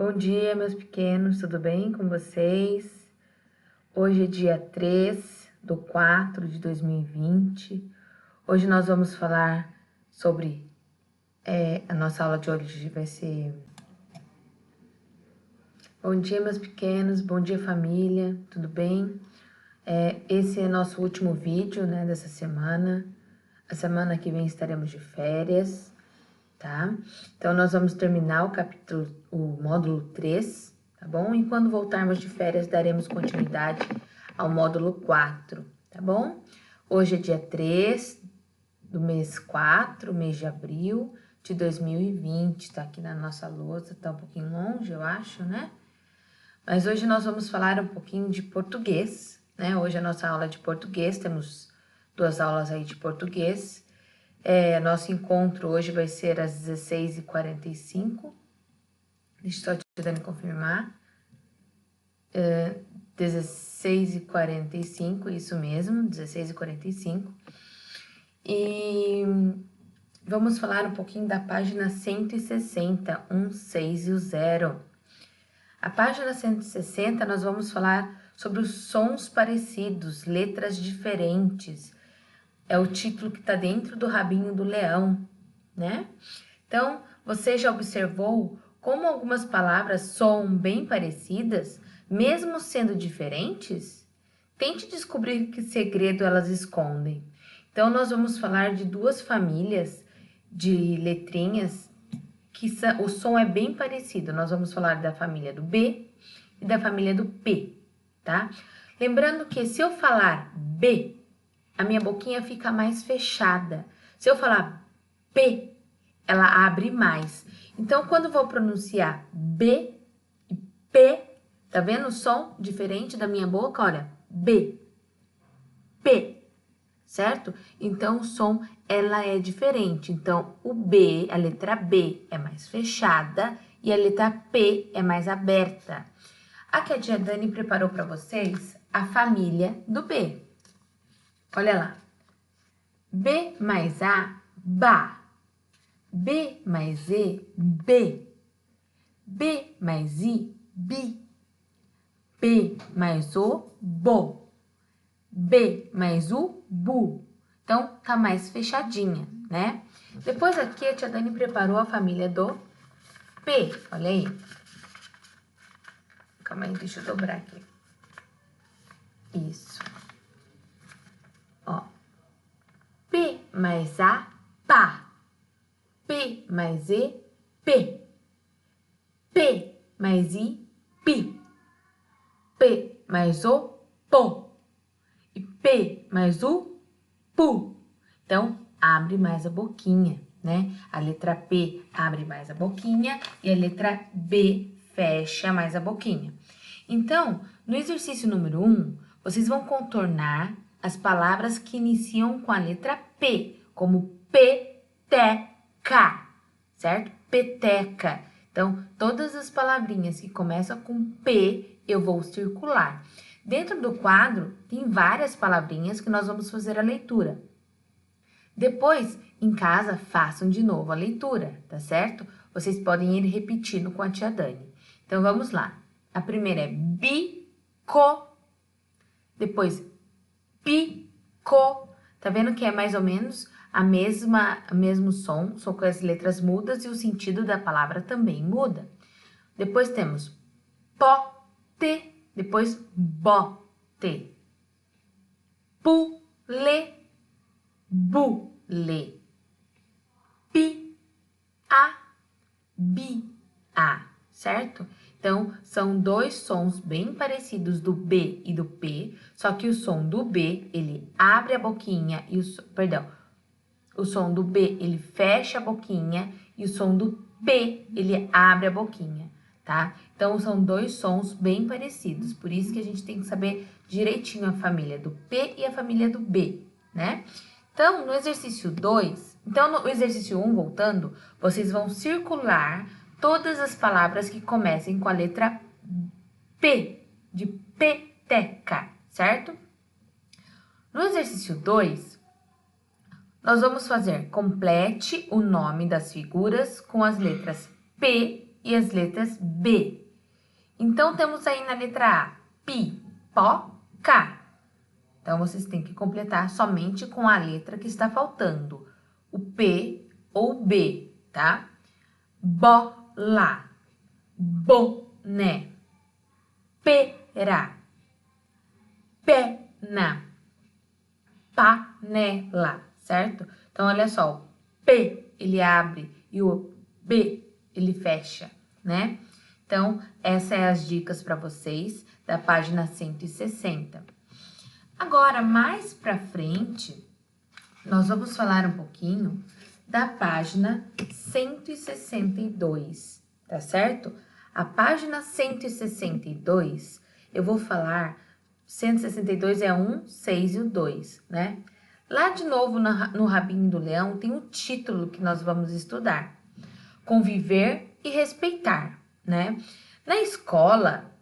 Bom dia, meus pequenos, tudo bem com vocês? Hoje é dia 3/4/2020. Hoje nós vamos falar sobre, a nossa aula de hoje vai ser... Bom dia, meus pequenos, bom dia, família, tudo bem? Esse é nosso último vídeo, né, dessa semana. A semana que vem estaremos de férias, tá? Então, nós vamos terminar o módulo 3, tá bom? E quando voltarmos de férias, daremos continuidade ao módulo 4, tá bom? Hoje é dia 3 do mês 4, mês de abril de 2020, tá aqui na nossa lousa, tá um pouquinho longe, eu acho, né? Mas hoje nós vamos falar um pouquinho de português, né? Hoje é a nossa aula de português, temos 2 aulas aí de português. Nosso encontro hoje vai ser às 16h45. Deixa eu só te dando confirmar. 16h45, isso mesmo, 16h45. E vamos falar um pouquinho da página 160, 6 e o 0. A página 160, nós vamos falar sobre os sons parecidos, letras diferentes. É o título que está dentro do rabinho do leão, né? Então, você já observou como algumas palavras soam bem parecidas, mesmo sendo diferentes? Tente descobrir que segredo elas escondem. Então, nós vamos falar de 2 famílias de letrinhas que o som é bem parecido. Nós vamos falar da família do B e da família do P, tá? Lembrando que se eu falar B, a minha boquinha fica mais fechada. Se eu falar P, ela abre mais. Então, quando eu vou pronunciar B e P, tá vendo o som diferente da minha boca? Olha, B, P, certo? Então, o som, ela é diferente. Então, o B, a letra B é mais fechada e a letra P é mais aberta. Aqui a tia Dani preparou para vocês a família do B. Olha lá. B mais A, ba. B mais E, B. B mais I, bi. B mais O, bo. B mais U, bu. Então, tá mais fechadinha, né? Depois aqui a tia Dani preparou a família do P. Olha aí. Calma aí, deixa eu dobrar aqui. Isso. Ó. P mais A, pá. P mais E, P. P mais I, pi. P mais O, po. E P mais U, pu. Então, abre mais a boquinha, né? A letra P abre mais a boquinha e a letra B fecha mais a boquinha. Então, no exercício número 1, vocês vão contornar as palavras que iniciam com a letra P, como peteca, certo? Peteca. Então, todas as palavrinhas que começam com P, eu vou circular. Dentro do quadro, tem várias palavrinhas que nós vamos fazer a leitura. Depois, em casa, façam de novo a leitura, tá certo? Vocês podem ir repetindo com a tia Dani. Então, vamos lá. A primeira é bico, depois pico. Tá vendo que é mais ou menos o mesmo som, só com as letras mudas e o sentido da palavra também muda. Depois temos pote, depois bote. Pule, bule. Pi, a, bi, a, certo? Então, são 2 sons bem parecidos do B e do P, só que o som do B, ele abre a boquinha e o som do B, ele fecha a boquinha e o som do P, ele abre a boquinha, tá? Então, são 2 sons bem parecidos, por isso que a gente tem que saber direitinho a família do P e a família do B, né? Então, no exercício 2, no exercício 1, voltando, vocês vão circular todas as palavras que comecem com a letra P, de peteca, certo? No exercício 2, nós vamos fazer complete o nome das figuras com as letras P e as letras B. Então, temos aí na letra A, pipoca. Então, vocês têm que completar somente com a letra que está faltando, o P ou B, tá? Bola, boné, pera, pena, panela, certo? Então, olha só, o P ele abre e o B ele fecha, né? Então, essas são as dicas para vocês da página 160. Agora, mais para frente, nós vamos falar um pouquinho da página 162, tá certo? A página 162, eu vou falar, 162 é 1, 6 e o 2, né? Lá de novo no Rabinho do Leão tem o título que nós vamos estudar, Conviver e Respeitar, né? Na escola,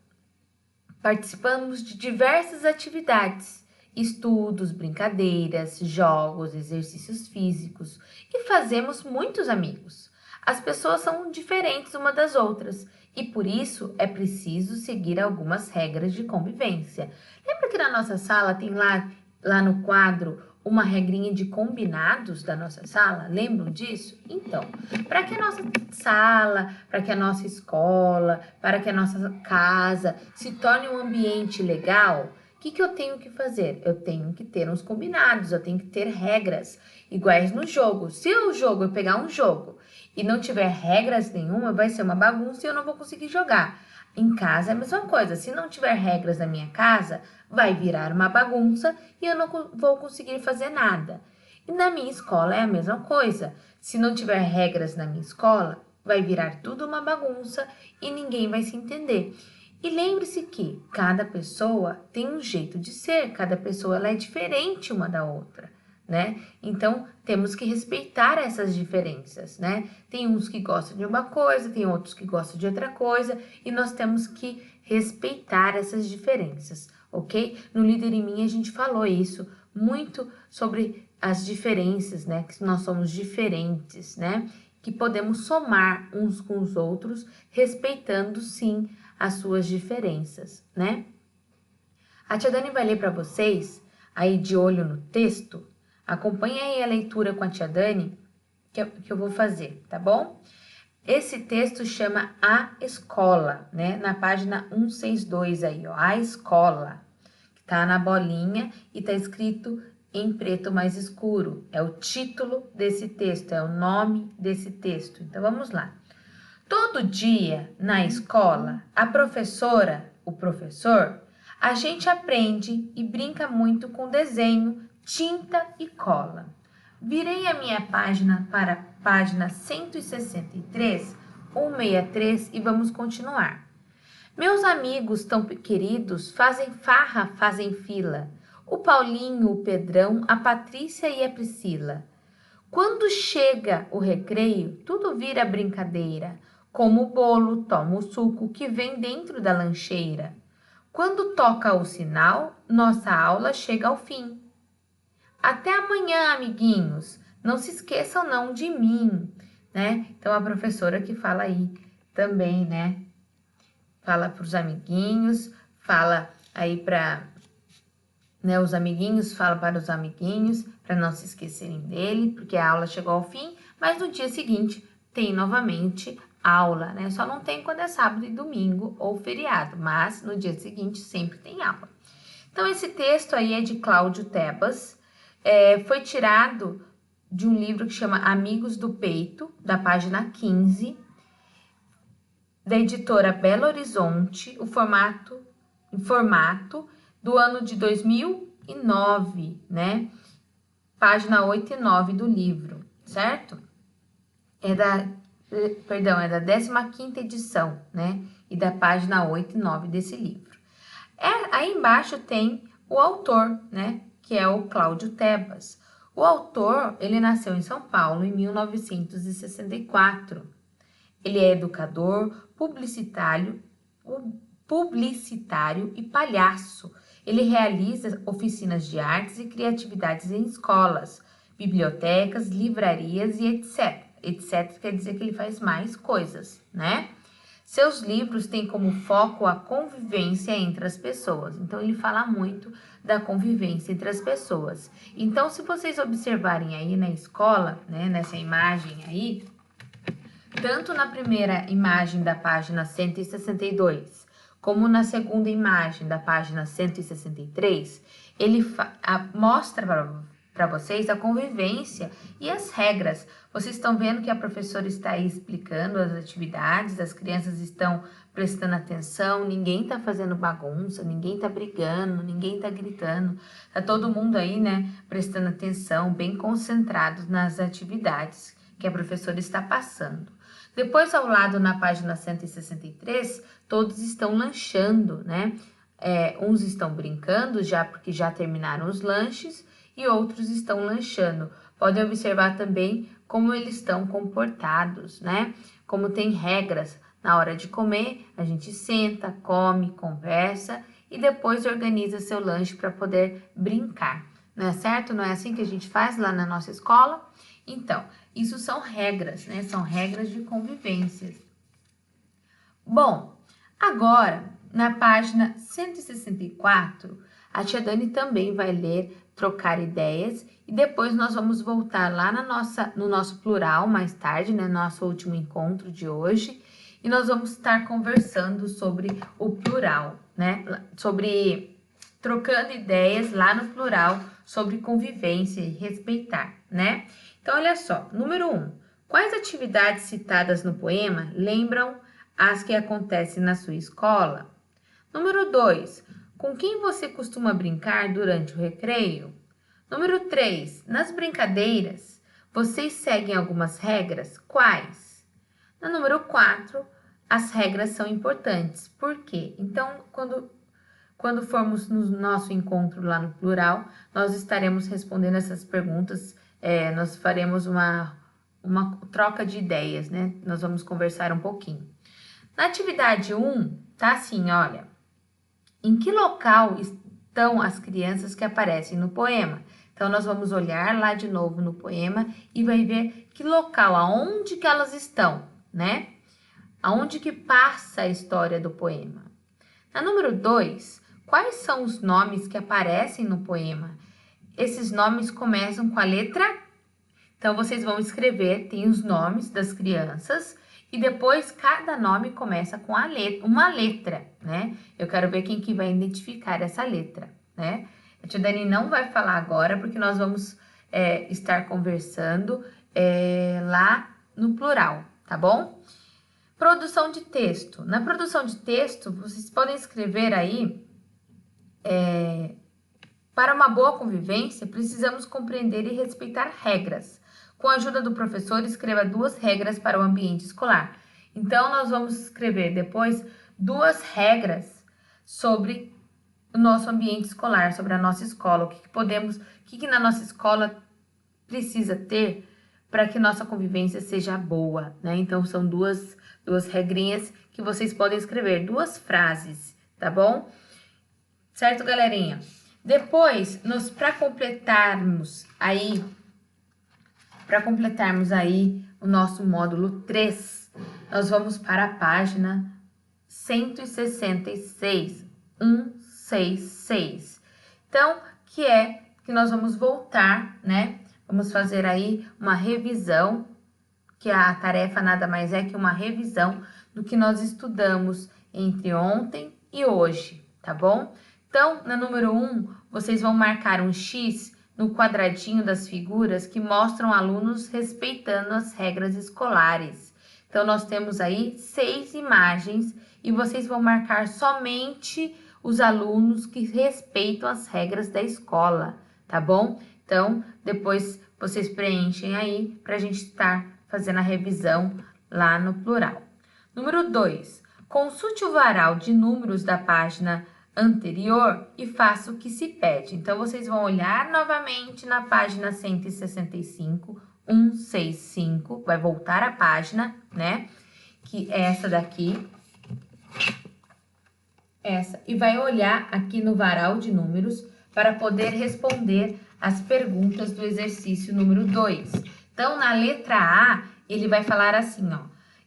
participamos de diversas atividades, estudos, brincadeiras, jogos, exercícios físicos e fazemos muitos amigos. As pessoas são diferentes uma das outras e por isso é preciso seguir algumas regras de convivência. Lembra que na nossa sala tem lá no quadro uma regrinha de combinados da nossa sala? Lembram disso? Então, para que a nossa sala, para que a nossa escola, para que a nossa casa se torne um ambiente legal, o que eu tenho que fazer? Eu tenho que ter uns combinados, eu tenho que ter regras iguais no jogo. Se eu pegar um jogo e não tiver regras nenhuma, vai ser uma bagunça e eu não vou conseguir jogar. Em casa é a mesma coisa, se não tiver regras na minha casa, vai virar uma bagunça e eu não vou conseguir fazer nada. E na minha escola é a mesma coisa, se não tiver regras na minha escola, vai virar tudo uma bagunça e ninguém vai se entender. E lembre-se que cada pessoa tem um jeito de ser, cada pessoa ela é diferente uma da outra, né? Então, temos que respeitar essas diferenças, né? Tem uns que gostam de uma coisa, tem outros que gostam de outra coisa, e nós temos que respeitar essas diferenças, ok? No Líder em Mim a gente falou isso, muito sobre as diferenças, né? Que nós somos diferentes, né? Que podemos somar uns com os outros, respeitando sim as suas diferenças, né? A tia Dani vai ler para vocês, aí de olho no texto. Acompanhe aí a leitura com a tia Dani, que eu vou fazer, tá bom? Esse texto chama A Escola, né? Na página 162 aí, ó, A Escola, que tá na bolinha e tá escrito em preto mais escuro. É o título desse texto, é o nome desse texto. Então, vamos lá. Todo dia, na escola, a professora, o professor, a gente aprende e brinca muito com desenho, tinta e cola. Virei a minha página para a página 163, 163 e vamos continuar. Meus amigos tão queridos fazem farra, fazem fila. O Paulinho, o Pedrão, a Patrícia e a Priscila. Quando chega o recreio, tudo vira brincadeira. Como o bolo, toma o suco que vem dentro da lancheira. Quando toca o sinal, nossa aula chega ao fim. Até amanhã, amiguinhos. Não se esqueçam não de mim, né? Então, a professora que fala aí também, né? Fala para os amiguinhos, fala aí para, né, os amiguinhos, fala para os amiguinhos, para não se esquecerem dele, porque a aula chegou ao fim, mas no dia seguinte tem novamente aula, né? Só não tem quando é sábado e domingo ou feriado, mas no dia seguinte sempre tem aula. Então, esse texto aí é de Cláudio Tebas, foi tirado de um livro que chama Amigos do Peito, da página 15, da editora Belo Horizonte, em formato do ano de 2009, né? Página 8 e 9 do livro, certo? É da 15ª edição, né? E da página 8 e 9 desse livro. Aí embaixo tem o autor, né? Que é o Cláudio Tebas. O autor, ele nasceu em São Paulo em 1964. Ele é educador, publicitário e palhaço. Ele realiza oficinas de artes e criatividades em escolas, bibliotecas, livrarias e etc. Etc quer dizer que ele faz mais coisas, né? Seus livros têm como foco a convivência entre as pessoas. Então, ele fala muito da convivência entre as pessoas. Então, se vocês observarem aí na escola, né, nessa imagem aí, tanto na primeira imagem da página 162, como na segunda imagem da página 163, ele mostra para vocês a convivência e as regras. Vocês estão vendo que a professora está aí explicando as atividades, as crianças estão prestando atenção, ninguém está fazendo bagunça, ninguém está brigando, ninguém está gritando. Está todo mundo aí, né, prestando atenção, bem concentrados nas atividades que a professora está passando. Depois, ao lado, na página 163, todos estão lanchando, né? Uns estão brincando, já porque já terminaram os lanches, e outros estão lanchando. Pode observar também como eles estão comportados, né? Como tem regras. Na hora de comer, a gente senta, come, conversa e depois organiza seu lanche para poder brincar. Não é certo? Não é assim que a gente faz lá na nossa escola? Então, isso são regras, né? São regras de convivência. Bom, agora, na página 164, a tia Dani também vai ler Trocar Ideias e depois nós vamos voltar lá no nosso plural mais tarde, né? Nosso último encontro de hoje, e nós vamos estar conversando sobre o plural, né? Sobre trocando ideias lá no plural, sobre convivência e respeitar, né? Então, olha só, número 1. Quais atividades citadas no poema lembram as que acontecem na sua escola? Número 2. Com quem você costuma brincar durante o recreio? Número 3. Nas brincadeiras, vocês seguem algumas regras? Quais? No número 4, as regras são importantes. Por quê? Então, quando formos no nosso encontro lá no plural, nós estaremos respondendo essas perguntas. Nós faremos uma troca de ideias, né? Nós vamos conversar um pouquinho. Na atividade 1, tá assim, olha. Em que local estão as crianças que aparecem no poema? Então, nós vamos olhar lá de novo no poema e vai ver que local, aonde que elas estão, né? Aonde que passa a história do poema. Na número 2, quais são os nomes que aparecem no poema? Esses nomes começam com a letra. Então, vocês vão escrever, tem os nomes das crianças e depois cada nome começa com uma letra, né? Eu quero ver quem que vai identificar essa letra, né? A tia Dani não vai falar agora porque nós vamos estar conversando lá no plural, tá bom? Produção de texto. Na produção de texto, vocês podem escrever aí... Para uma boa convivência, precisamos compreender e respeitar regras. Com a ajuda do professor, escreva 2 regras para o ambiente escolar. Então, nós vamos escrever depois 2 regras sobre o nosso ambiente escolar, sobre a nossa escola. O que na nossa escola precisa ter para que nossa convivência seja boa, né? Então, são duas regrinhas que vocês podem escrever, 2 frases, tá bom? Certo, galerinha? Depois, para completarmos aí o nosso módulo 3, nós vamos para a página 166, 166. Então, que nós vamos voltar, né? Vamos fazer aí uma revisão, que a tarefa nada mais é que uma revisão do que nós estudamos entre ontem e hoje, tá bom? Então, na número 1, vocês vão marcar um X no quadradinho das figuras que mostram alunos respeitando as regras escolares. Então, nós temos aí 6 imagens e vocês vão marcar somente os alunos que respeitam as regras da escola, tá bom? Então, depois vocês preenchem aí para a gente estar fazendo a revisão lá no plural. Número 2, consulte o varal de números da página anterior e faça o que se pede. Então, vocês vão olhar novamente na página 165, 165, vai voltar a página, né? Que é essa daqui. Essa. E vai olhar aqui no varal de números para poder responder as perguntas do exercício número 2. Então, na letra A, ele vai falar assim, ó.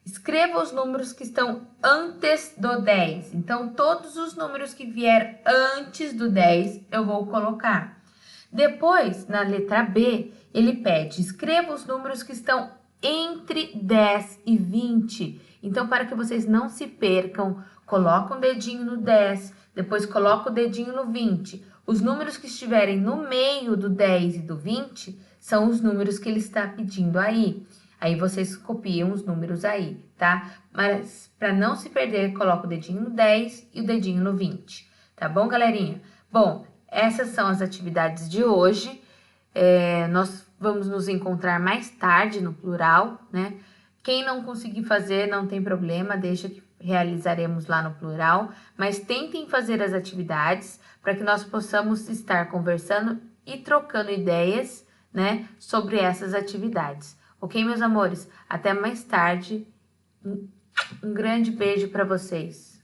Escreva os números que estão antes do 10. Então, todos os números que vier antes do 10, eu vou colocar. Depois, na letra B, ele pede, escreva os números que estão entre 10 e 20. Então, para que vocês não se percam, coloca um dedinho no 10, depois coloca o dedinho no 20. Os números que estiverem no meio do 10 e do 20 são os números que ele está pedindo aí. Aí vocês copiam os números aí, tá? Mas para não se perder, coloca o dedinho no 10 e o dedinho no 20, tá bom, galerinha? Bom, essas são as atividades de hoje. Nós vamos nos encontrar mais tarde no plural, né? Quem não conseguir fazer, não tem problema, deixa que realizaremos lá no plural. Mas tentem fazer as atividades para que nós possamos estar conversando e trocando ideias, né, sobre essas atividades. Ok, meus amores? Até mais tarde. Um grande beijo para vocês.